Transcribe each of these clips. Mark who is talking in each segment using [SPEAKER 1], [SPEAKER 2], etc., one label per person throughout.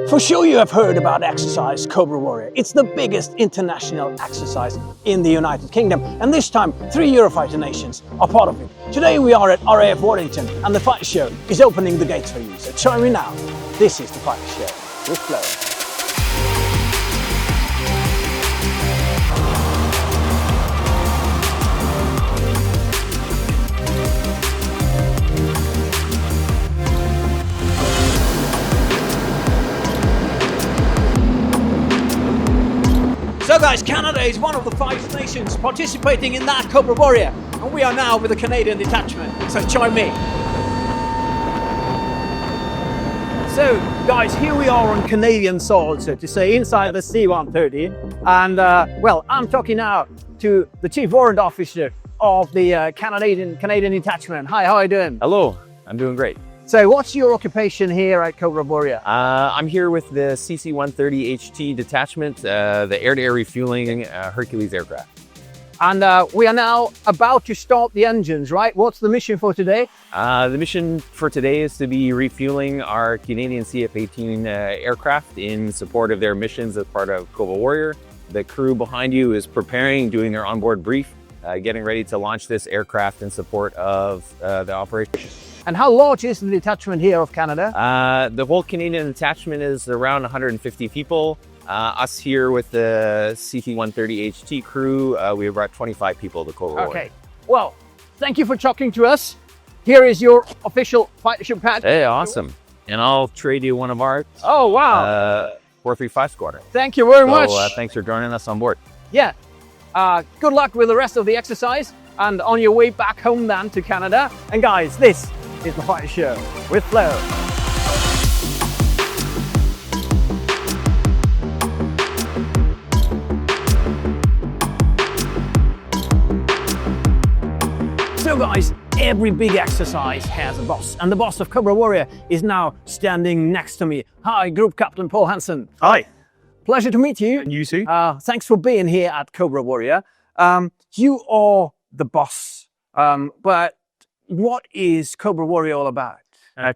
[SPEAKER 1] For sure you have heard about exercise Cobra Warrior. It's the biggest international exercise in the United Kingdom, and this time 3 Eurofighter nations are part of it. Today we are at RAF Waddington and the fighter show is opening the gates for you, so join me now. This is the fighter show with Flo. So guys, Canada is one of the 5 nations participating in that Cobra Warrior, and we are now with the Canadian detachment, so join me. So guys, here we are on Canadian soil, so to say, inside the C-130, and well, I'm talking now to the Chief Warrant Officer of the Canadian detachment. Hi, how are you doing?
[SPEAKER 2] Hello, I'm doing great.
[SPEAKER 1] So what's your occupation here at Cobra Warrior?
[SPEAKER 2] I'm here with the CC-130 HT detachment, the air-to-air refueling Hercules aircraft.
[SPEAKER 1] And we are now about to start the engines, right? What's the mission for today?
[SPEAKER 2] The mission for today is to be refueling our Canadian CF-18 aircraft in support of their missions as part of Cobra Warrior. The crew behind you is preparing, doing their onboard brief, getting ready to launch this aircraft in support of the operation.
[SPEAKER 1] And how large is the detachment here of Canada?
[SPEAKER 2] The whole Canadian detachment is around 150 people. Us here with the CC-130 HT crew, we have about 25 people to Cobra Warrior.
[SPEAKER 1] Okay, well, thank you for talking to us. Here is your official fighter ship badge.
[SPEAKER 2] Hey, awesome. And I'll trade you one of ours.
[SPEAKER 1] Oh, wow.
[SPEAKER 2] 435 Squadron.
[SPEAKER 1] Thank you very much.
[SPEAKER 2] Thanks for joining us on board.
[SPEAKER 1] Yeah, good luck with the rest of the exercise and on your way back home then to Canada. And guys, this is the fighter show with Flo. So guys, every big exercise has a boss, and the boss of Cobra Warrior is now standing next to me. Hi, Group Captain Paul Hanson.
[SPEAKER 3] Hi.
[SPEAKER 1] Pleasure to meet you.
[SPEAKER 3] And you too.
[SPEAKER 1] Thanks for being here at Cobra Warrior. You are the boss, but what is Cobra Warrior all about?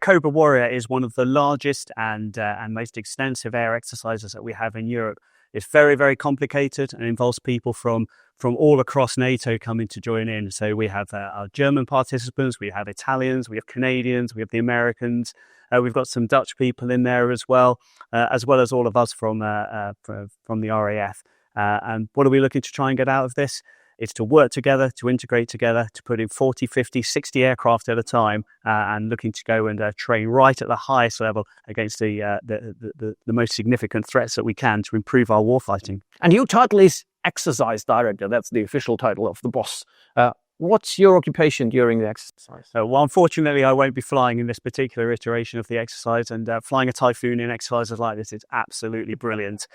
[SPEAKER 3] Cobra Warrior is one of the largest and most extensive air exercises that we have in Europe. It's very, very complicated and involves people from all across NATO coming to join in. So we have our German participants, we have Italians, we have Canadians, we have the Americans. We've got some Dutch people in there as well as all of us from the RAF. And what are we looking to try and get out of this? It's to work together, to integrate together, to put in 40, 50, 60 aircraft at a time and looking to go and train right at the highest level against the most significant threats that we can to improve our warfighting.
[SPEAKER 1] And your title is Exercise Director. That's the official title of the boss. What's your occupation during the exercise?
[SPEAKER 3] Well, unfortunately, I won't be flying in this particular iteration of the exercise, and flying a Typhoon in exercises like this is absolutely brilliant.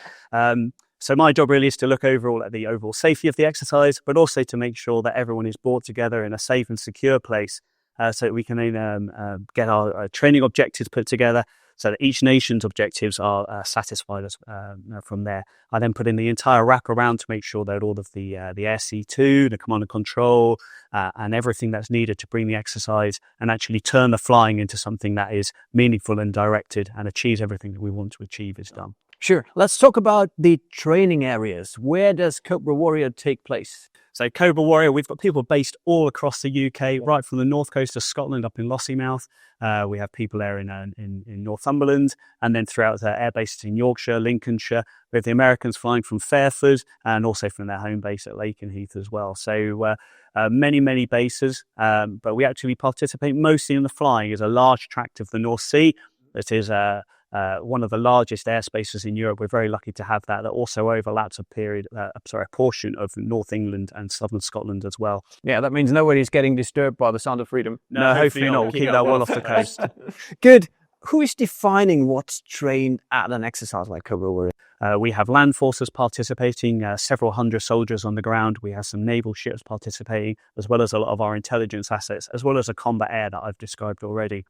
[SPEAKER 3] So my job really is to look overall at the overall safety of the exercise, but also to make sure that everyone is brought together in a safe and secure place so that we can then get our training objectives put together so that each nation's objectives are satisfied from there. I then put in the entire wrap around to make sure that all of the SC2, the command and control, and everything that's needed to bring the exercise and actually turn the flying into something that is meaningful and directed and achieves everything that we want to achieve is done.
[SPEAKER 1] Sure. Let's talk about the training areas. Where does Cobra Warrior take place?
[SPEAKER 3] So Cobra Warrior, we've got people based all across the UK, right from the north coast of Scotland up in Lossiemouth. We have people there in Northumberland, and then throughout the air bases in Yorkshire, Lincolnshire. We have the Americans flying from Fairford and also from their home base at Lakenheath as well. So many bases, but we actually participate mostly in the flying. It's a large tract of the North Sea. It is one of the largest airspaces in Europe. We're very lucky to have that. That also overlaps a portion of North England and southern Scotland as well.
[SPEAKER 1] Yeah, that means nobody's getting disturbed by the sound of freedom.
[SPEAKER 3] No, hopefully not. We'll keep that well off the coast.
[SPEAKER 1] Good. Who is defining what's trained at an exercise like Cobra Warrior?
[SPEAKER 3] We have land forces participating, several hundred soldiers on the ground. We have some naval ships participating, as well as a lot of our intelligence assets, as well as a combat air that I've described already.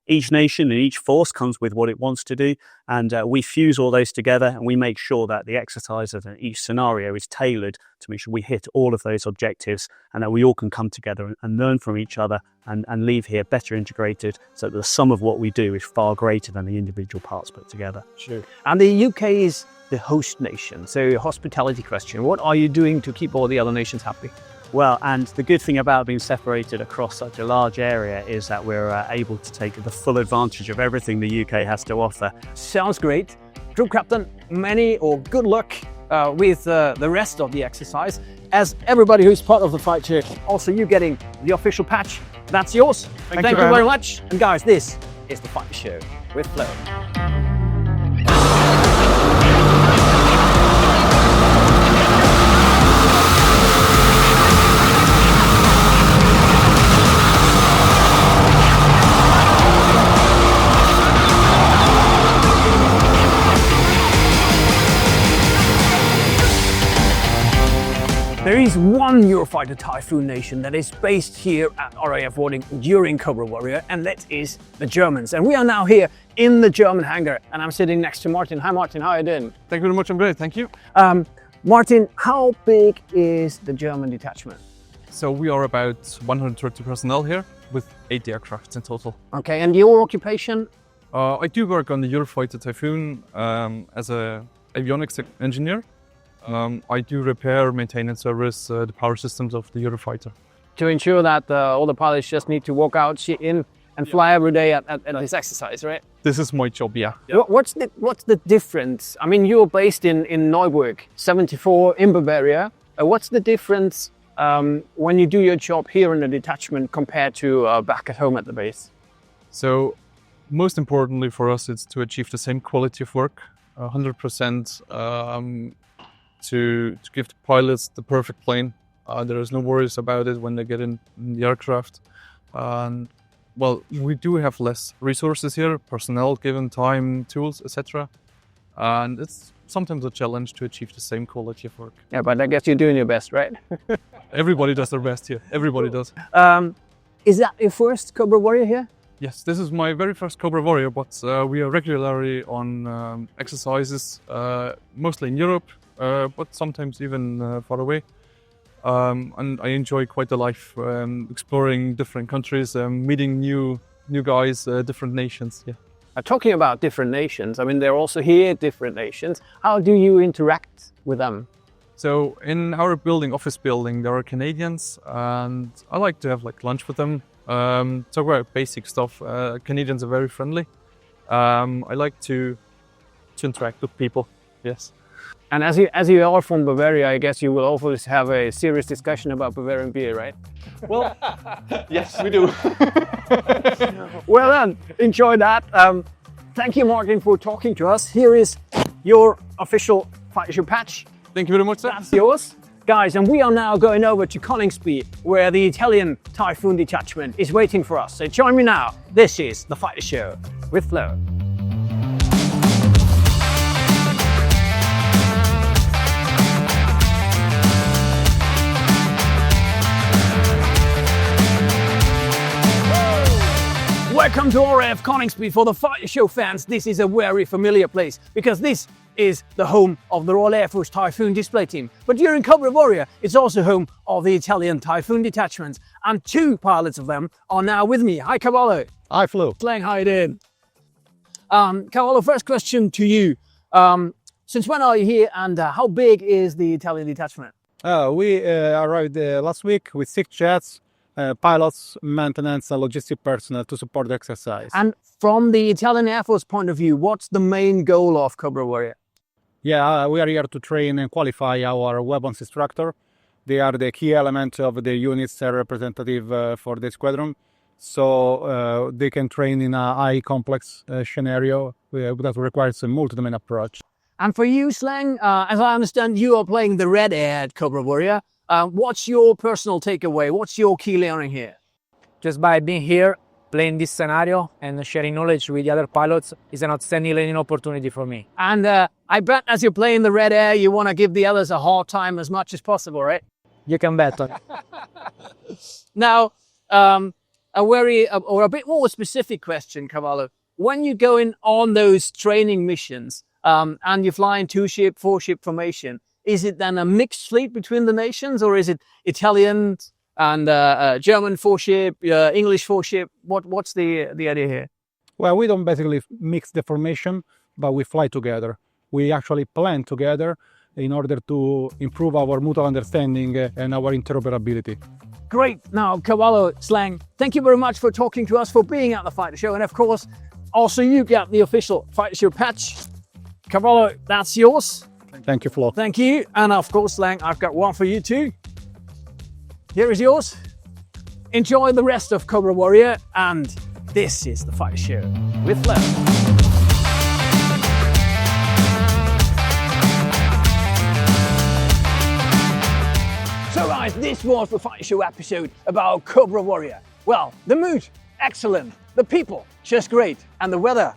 [SPEAKER 3] Each nation and each force comes with what it wants to do, and we fuse all those together, and we make sure that the exercises and each scenario is tailored to make sure we hit all of those objectives, and that we all can come together and learn from each other and leave here better integrated, so that the sum of what we do is far greater than the individual parts put together.
[SPEAKER 1] Sure. And the UK is the host nation, so hospitality question, what are you doing to keep all the other nations happy?
[SPEAKER 3] Well, and the good thing about being separated across such a large area is that we're able to take the full advantage of everything the UK has to offer.
[SPEAKER 1] Sounds great. Troop Captain, good luck with the rest of the exercise. As everybody who's part of the fight here, also you getting the official patch, that's yours. Thank you very much. And guys, this is the Fight Show with Flo. There is one Eurofighter Typhoon nation that is based here at RAF Waddington during Cobra Warrior, and that is the Germans. And we are now here in the German hangar, and I'm sitting next to Martin. Hi Martin, how are you doing?
[SPEAKER 4] Thank you very much, I'm great, thank you.
[SPEAKER 1] Martin, how big is the German detachment?
[SPEAKER 4] So we are about 130 personnel here with 80 aircrafts in total.
[SPEAKER 1] Okay, and your occupation?
[SPEAKER 4] I do work on the Eurofighter Typhoon as an avionics engineer. I do repair, maintain and service the power systems of the Eurofighter.
[SPEAKER 1] To ensure that all the pilots just need to walk out, sit in and fly every day at this exercise, right?
[SPEAKER 4] This is my job, yeah.
[SPEAKER 1] What's the difference? I mean, you're based in Neuburg, 74 in Bavaria. What's the difference when you do your job here in the detachment compared to back at home at the base?
[SPEAKER 4] So, most importantly for us, it's to achieve the same quality of work, 100%. To give the pilots the perfect plane. There is no worries about it when they get in the aircraft. Well, we do have less resources here, personnel given, time, tools, etc. And it's sometimes a challenge to achieve the same quality of work.
[SPEAKER 1] Yeah, but I guess you're doing your best, right?
[SPEAKER 4] Everybody does their best here. Everybody does.
[SPEAKER 1] Is that your first Cobra Warrior here?
[SPEAKER 4] Yes, this is my very first Cobra Warrior, but we are regularly on exercises, mostly in Europe. But sometimes even far away. And I enjoy quite the life, exploring different countries, meeting new guys, different nations. Yeah.
[SPEAKER 1] Talking about different nations, I mean, they're also here, different nations. How do you interact with them?
[SPEAKER 4] So in our office building, there are Canadians, and I like to have lunch with them, talk about basic stuff. Canadians are very friendly. I like to interact with people, yes.
[SPEAKER 1] And as you are from Bavaria, I guess you will always have a serious discussion about Bavarian beer, right?
[SPEAKER 4] Well, yes, we do.
[SPEAKER 1] Well then, enjoy that. Thank you, Martin, for talking to us. Here is your official Fight Show patch.
[SPEAKER 4] Thank you very much, sir.
[SPEAKER 1] That's yours. Guys, and we are now going over to Coningsby, where the Italian Typhoon detachment is waiting for us. So join me now. This is the Fight Show with Flo. Welcome to RAF Coningsby. For the Fight Show fans, this is a very familiar place because this is the home of the Royal Air Force Typhoon display team. But during Cobra Warrior, it's also home of the Italian Typhoon detachments, and two pilots of them are now with me. Hi, Cavallo.
[SPEAKER 5] Hi, Flo.
[SPEAKER 1] Slang, how you doing? Cavallo, first question to you. Since when are you here, and how big is the Italian detachment?
[SPEAKER 5] We arrived last week with 6 jets, pilots, maintenance, and logistic personnel to support the exercise.
[SPEAKER 1] And from the Italian Air Force point of view, what's the main goal of Cobra Warrior?
[SPEAKER 5] Yeah, we are here to train and qualify our weapons instructor. They are the key element of the units representative for the squadron. So they can train in a high complex scenario that requires a multi-domain approach.
[SPEAKER 1] And for you, Slang, as I understand, you are playing the Red Air at Cobra Warrior. What's your personal takeaway? What's your key learning here?
[SPEAKER 6] Just by being here, playing this scenario and sharing knowledge with the other pilots is an outstanding learning opportunity for me.
[SPEAKER 1] And I bet as you're playing the Red Air, you want to give the others a hard time as much as possible, right?
[SPEAKER 6] You can bet on it.
[SPEAKER 1] Now, a bit more specific question, Cavallo. When you're going on those training missions and you're flying 2-ship, 4-ship formation, is it then a mixed fleet between the nations, or is it Italian and German 4-ship, English 4-ship? What's the idea here?
[SPEAKER 5] Well, we don't basically mix the formation, but we fly together. We actually plan together in order to improve our mutual understanding and our interoperability.
[SPEAKER 1] Great. Now, Cavallo, Slang, thank you very much for talking to us, for being at the Fighter Show. And of course, also you get the official Fighter Show patch. Cavallo, that's yours.
[SPEAKER 5] Thank you, Flo.
[SPEAKER 1] Thank you. And of course, Slang, I've got one for you too. Here is yours. Enjoy the rest of Cobra Warrior. And this is the Fighter Show with Flo. So guys, this was the Fighter Show episode about Cobra Warrior. Well, the mood, excellent. The people, just great. And the weather,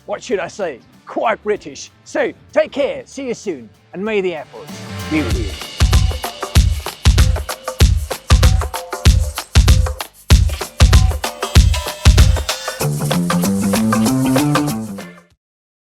[SPEAKER 1] what should I say? Quite British. So take care, see you soon, and may the airports be with you.